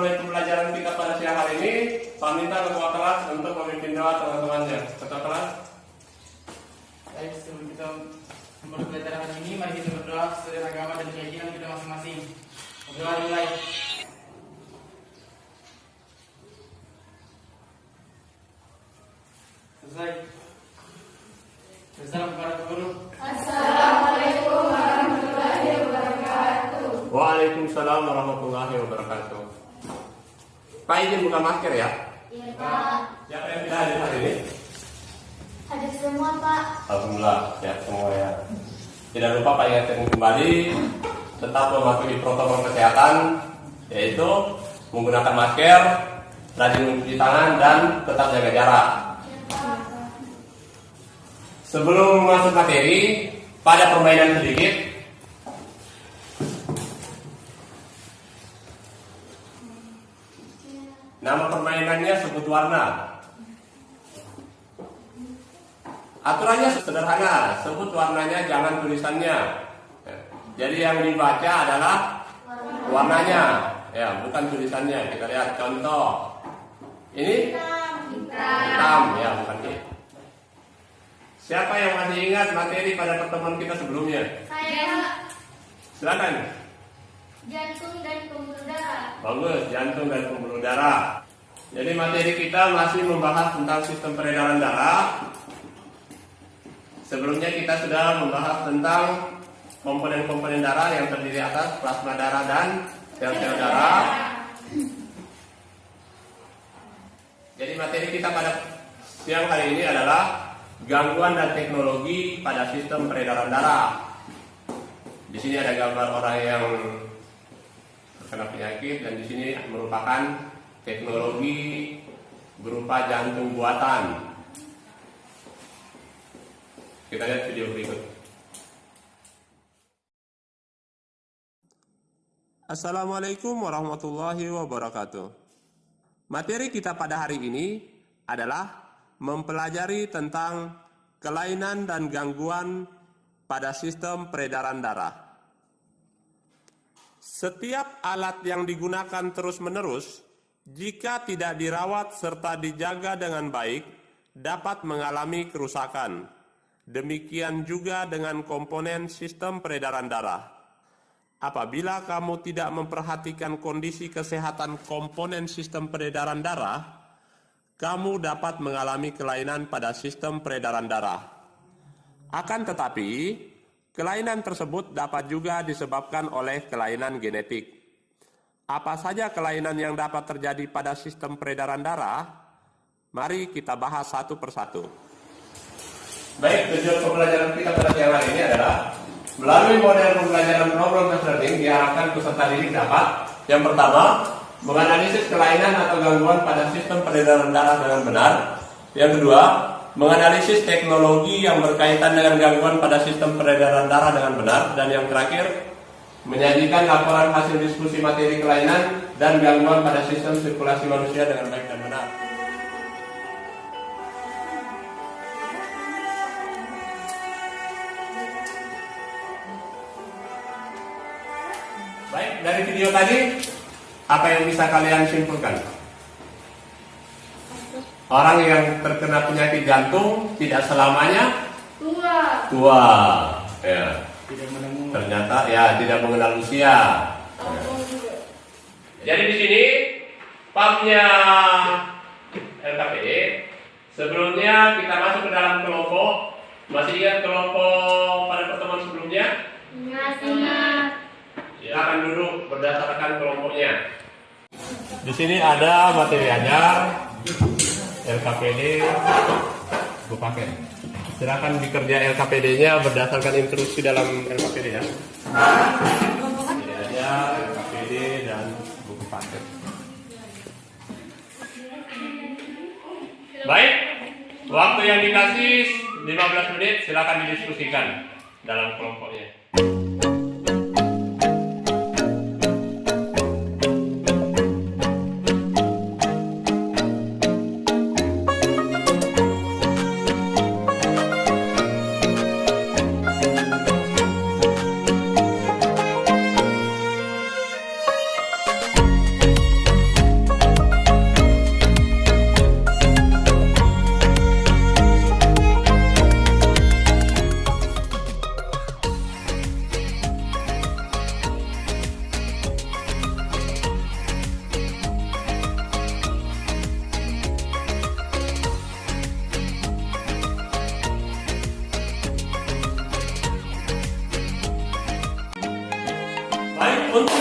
memulai pembelajaran kita pada siang hari ini, Pak minta ketua kelas untuk memimpin doa teman-temannya. Ketua kelas. Baik, sebelum kita memulai pembelajaran hari ini, mari kita berdoa sesuai agama dan keyakinan kita masing-masing. Berdoa dimulai. Selesai. Salam kepada guru. Assalamualaikum warahmatullahi wabarakatuh. Waalaikumsalam warahmatullahi wabarakatuh. Pak izin buka masker ya. Iya Pak. Siapa yang tidak hadir hari ini? Hadir semua Pak. Alhamdulillah ya semua ya. Tidak lupa Pak ingatkan kembali tetap mematuhi protokol kesehatan, yaitu menggunakan masker, rajin mencuci tangan dan tetap jaga jarak. Sebelum masuk materi, pada permainan sedikit. Nama permainannya sebut warna. Aturannya sederhana, sebut warnanya, jangan tulisannya. Jadi yang dibaca adalah warnanya, ya, bukan tulisannya. Kita lihat contoh. Ini hitam, ya, bukan ini. Siapa yang masih ingat materi pada pertemuan kita sebelumnya? Saya. Silakan. Jantung dan pembuluh darah. Bagus, jantung dan pembuluh darah. Jadi materi kita masih membahas tentang sistem peredaran darah. Sebelumnya kita sudah membahas tentang komponen-komponen darah yang terdiri atas plasma darah dan sel-sel darah. Jadi materi kita pada siang hari ini adalah gangguan dan teknologi pada sistem peredaran darah. Di sini ada gambar orang yang terkena penyakit dan di sini merupakan teknologi berupa jantung buatan. Kita lihat video berikut. Assalamualaikum warahmatullahi wabarakatuh. Materi kita pada hari ini adalah mempelajari tentang kelainan dan gangguan pada sistem peredaran darah. Setiap alat yang digunakan terus-menerus, jika tidak dirawat serta dijaga dengan baik, dapat mengalami kerusakan. Demikian juga dengan komponen sistem peredaran darah. Apabila kamu tidak memperhatikan kondisi kesehatan komponen sistem peredaran darah, kamu dapat mengalami kelainan pada sistem peredaran darah. Akan tetapi, kelainan tersebut dapat juga disebabkan oleh kelainan genetik. Apa saja kelainan yang dapat terjadi pada sistem peredaran darah? Mari kita bahas satu persatu. Baik, tujuan pembelajaran kita pada siang hari ini adalah melalui model pembelajaran problem-based learning diharapkan peserta didik dapat yang pertama, menganalisis kelainan atau gangguan pada sistem peredaran darah dengan benar. Yang kedua, menganalisis teknologi yang berkaitan dengan gangguan pada sistem peredaran darah dengan benar. Dan yang terakhir, menyajikan laporan hasil diskusi materi kelainan dan gangguan pada sistem sirkulasi manusia dengan baik dan benar. Baik, dari video tadi apa yang bisa kalian simpulkan? Orang yang terkena penyakit jantung tidak selamanya tua. Ya. Ternyata ya tidak mengenal usia. Ya. Jadi di sini PAM-nya LKPD. Sebelumnya kita masuk ke dalam kelompok. Masih ingat kelompok pada pertemuan sebelumnya? Masih ingat. Silakan duduk berdasarkan kelompoknya. Di sini ada materi ajar, LKPD, Bu pakai. Silakan dikerja LKPD-nya berdasarkan instruksi dalam LKPD ya. Materi ajar, LKPD dan buku paket. Baik, waktu yang dikasih 15 menit, silakan didiskusikan dalam kelompoknya.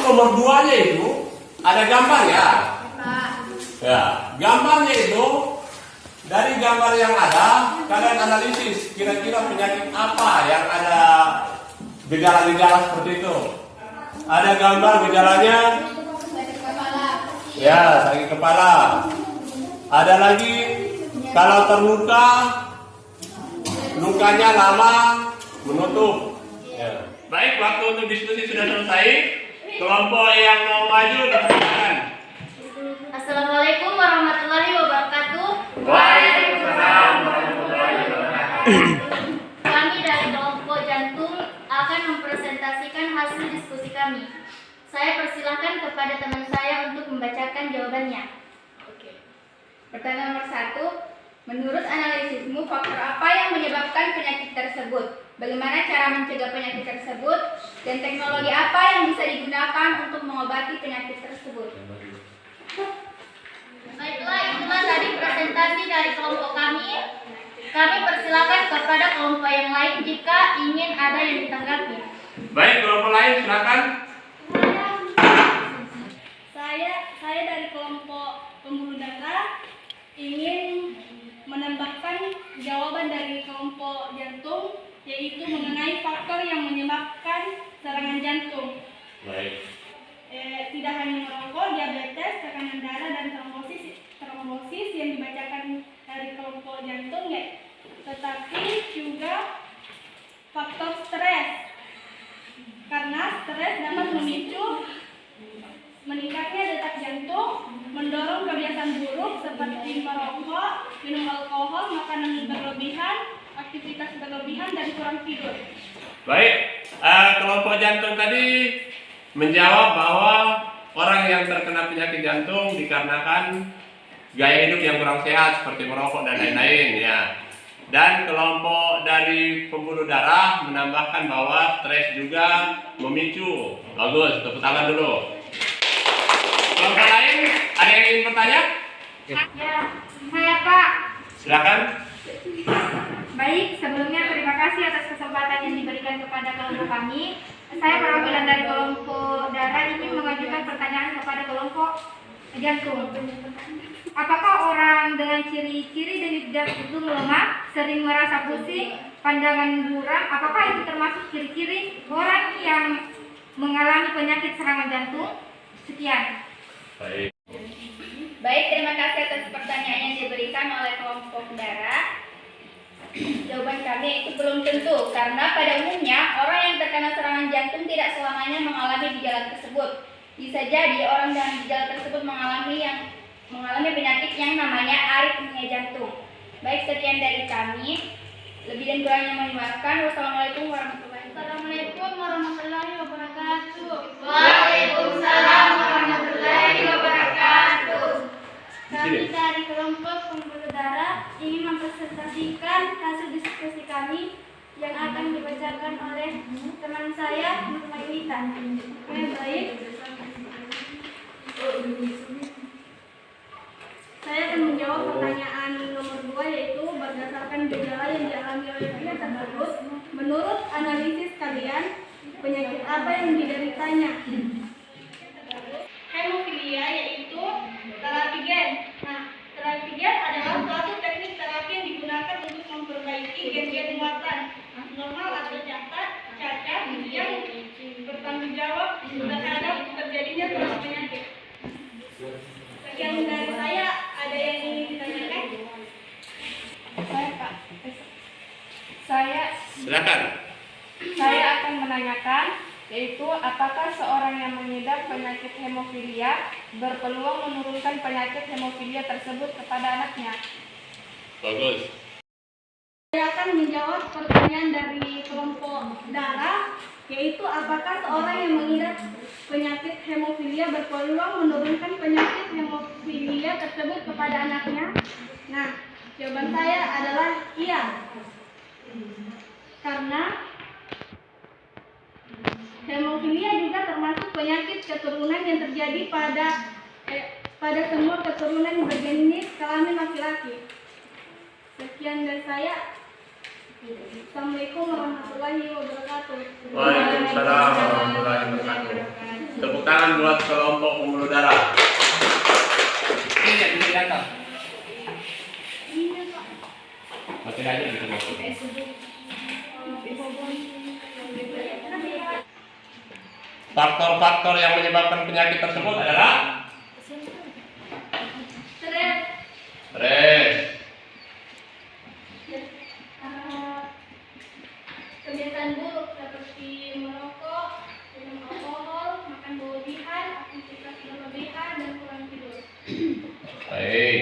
nomor 2-nya itu ada gambar ya? Ya, gambarnya itu dari gambar yang ada, kalian analisis kira-kira penyakit apa yang ada gejala-gejala seperti itu. Ada gambar gejalanya? Ya, sakit kepala. Ada lagi kalau terluka, lukanya lama menutup. Ya. Baik, waktu untuk diskusi sudah selesai. Kelompok yang mau maju dipersilakan. Assalamualaikum warahmatullahi wabarakatuh. Waalaikumsalam warahmatullahi wabarakatuh. Kami dari kelompok jantung akan mempresentasikan hasil diskusi kami. Saya persilahkan kepada teman saya untuk membacakan jawabannya. Oke. Pertanyaan nomor 1. Menurut analisismu, faktor apa yang menyebabkan penyakit tersebut? Bagaimana cara mencegah penyakit tersebut? Dan teknologi apa yang bisa digunakan untuk mengobati penyakit tersebut? Baiklah, itulah tadi presentasi dari kelompok kami. Kami persilakan kepada kelompok yang lain jika ingin ada yang ditanggapi. Baik, kelompok lain silakan. Saya dari kelompok pembuluh darah ingin menambahkan jawaban dari kelompok jantung, yaitu mengenai faktor yang menyebabkan serangan jantung. Baik. Tidak hanya merokok, diabetes, tekanan darah, dan trombosis yang dibacakan dari kelompok jantung, tetapi juga faktor stres, karena stres dapat memicu meningkatnya detak jantung, mendorong kebiasaan buruk seperti merokok, minum alkohol, makanan berlebihan, aktivitas berlebihan, dan kurang tidur. Baik, kelompok jantung tadi menjawab bahwa orang yang terkena penyakit jantung dikarenakan gaya hidup yang kurang sehat seperti merokok dan lain-lain ya. Dan kelompok dari pembuluh darah menambahkan bahwa stres juga memicu. Bagus, tepuk tangan dulu. Kelompok lain, ada yang ingin bertanya? Ya, saya Pak. Silakan. Baik, sebelumnya terima kasih atas kesempatan yang diberikan kepada kelompok kami. Saya perwakilan dari kelompok darah ingin mengajukan pertanyaan kepada kelompok jantung. Apakah orang dengan ciri-ciri denyut jantung lemah, sering merasa pusing, pandangan buram, apakah itu termasuk ciri-ciri orang yang mengalami penyakit serangan jantung? Sekian. Baik. Baik, terima kasih atas pertanyaan yang diberikan oleh kelompok darah. Jawaban kami itu belum tentu, karena pada umumnya orang yang terkena serangan jantung tidak selamanya mengalami gejala tersebut. Bisa jadi orang dengan gejala tersebut mengalami penyakit yang namanya aritmia jantung. Baik, sekian dari kami. Lebih dan kurangnya mohon dimaafkan. Wassalamualaikum warahmatullahi wabarakatuh. Waalaikumsalam warahmatullahi wabarakatuh. Kami dari kelompok pembuluh darah ingin mempresentasikan hasil diskusi kami yang akan dibacakan oleh teman saya, Nurmailita. Baik. Saya akan menjawab pertanyaan nomor 2, yaitu berdasarkan gejala yang dialami oleh pria tersebut, menurut analisis kalian, penyakit apa yang dideritanya? Hemofilia yaitu terapi gen. Nah, terapi gen adalah suatu teknik terapi yang digunakan untuk memperbaiki gen-gen muatan normal atau cacat yang bertanggung jawab terhadap terjadinya suatu penyakit. Sekian dari saya, ada yang ingin ditanyakan? Saya Pak. Silakan. Saya akan menanyakan, yaitu apakah seorang yang mengidap penyakit hemofilia berpeluang menurunkan penyakit hemofilia tersebut kepada anaknya? Bagus. Saya akan menjawab pertanyaan dari kelompok darah, yaitu apakah seorang yang mengidap penyakit hemofilia berpeluang menurunkan penyakit hemofilia tersebut kepada anaknya? Nah, jawaban saya adalah iya. Karena hemofilia juga termasuk penyakit keturunan yang terjadi pada semua keturunan berjenis kelamin laki-laki. Sekian dari saya. Assalamualaikum warahmatullahi wabarakatuh. Waalaikumsalam warahmatullahi wabarakatuh. Tepuk tangan buat kelompok pembuluh darah. Ini yang bisa datang. Mati aja gitu. Faktor-faktor yang menyebabkan penyakit tersebut adalah Stres, stres, kebiasaan buruk seperti merokok, minum alkohol, makan berlebihan, aktivitas berlebihan, dan kurang tidur. baik.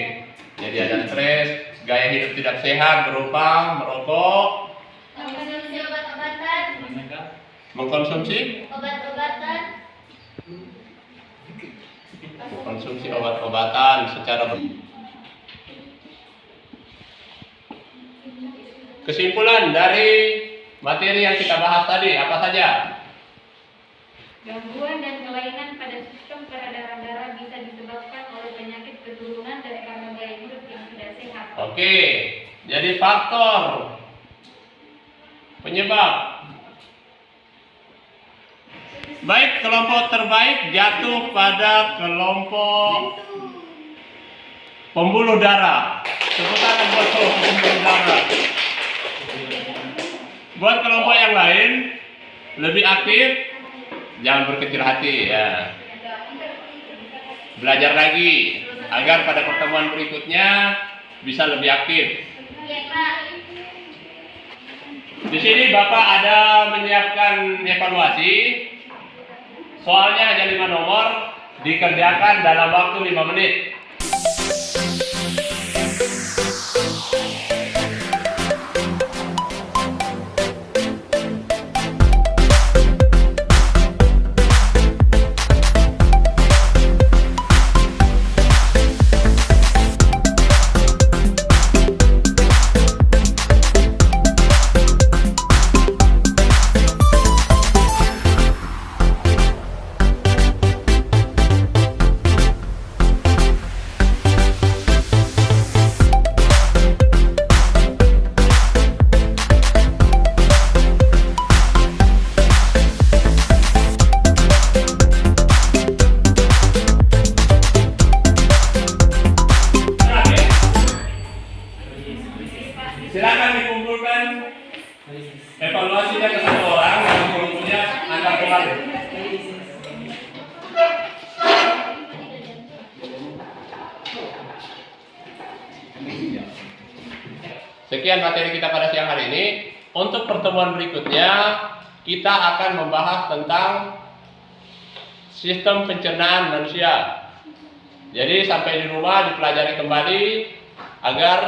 Jadi ada stres, gaya hidup tidak sehat berupa merokok, Mengkonsumsi obat-obatan, mengkonsumsi obat-obatan, secara Kesimpulan dari materi yang kita bahas tadi apa saja? Gangguan dan kelainan pada sistem peredaran darah bisa disebabkan oleh penyakit keturunan dan karena gaya hidup yang tidak sehat. Oke, jadi faktor penyebab. Baik, kelompok terbaik jatuh pada kelompok pembuluh darah. Tepuk tangan buat kelompok pembuluh darah. Buat kelompok yang lain lebih aktif, jangan berkecil hati ya. Belajar lagi agar pada pertemuan berikutnya bisa lebih aktif. Di sini Bapak ada menyiapkan evaluasi. Soalnya hanya 5 nomor, dikerjakan dalam waktu 5 menit. Silakan dikumpulkan evaluasinya ke satu orang yang mempunyai angka kemarin. Sekian materi kita pada siang hari ini. Untuk pertemuan berikutnya kita akan membahas tentang sistem pencernaan manusia. Jadi sampai di rumah dipelajari kembali agar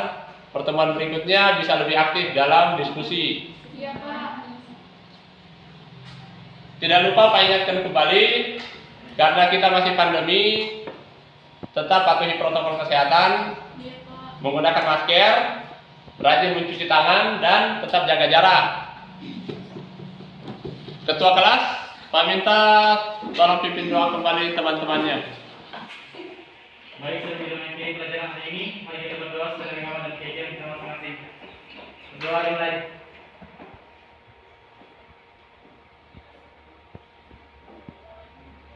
pertemuan berikutnya bisa lebih aktif dalam diskusi. Iya, Pak. Tidak lupa Pak ingatkan kembali, karena kita masih pandemi, tetap patuhi protokol kesehatan, Iya, Pak. menggunakan masker, rajin mencuci tangan, dan tetap jaga jarak. Ketua kelas, Pak minta tolong pimpin doa kembali teman-temannya. Baik, sebelum kita mengakhiri pelajaran hari ini, mari kita berdoa sesuai dengan agama dan keyakinan kita masing-masing. Berdoa dimulai.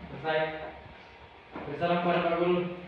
Selesai. Bersalam kepada Pak Guru.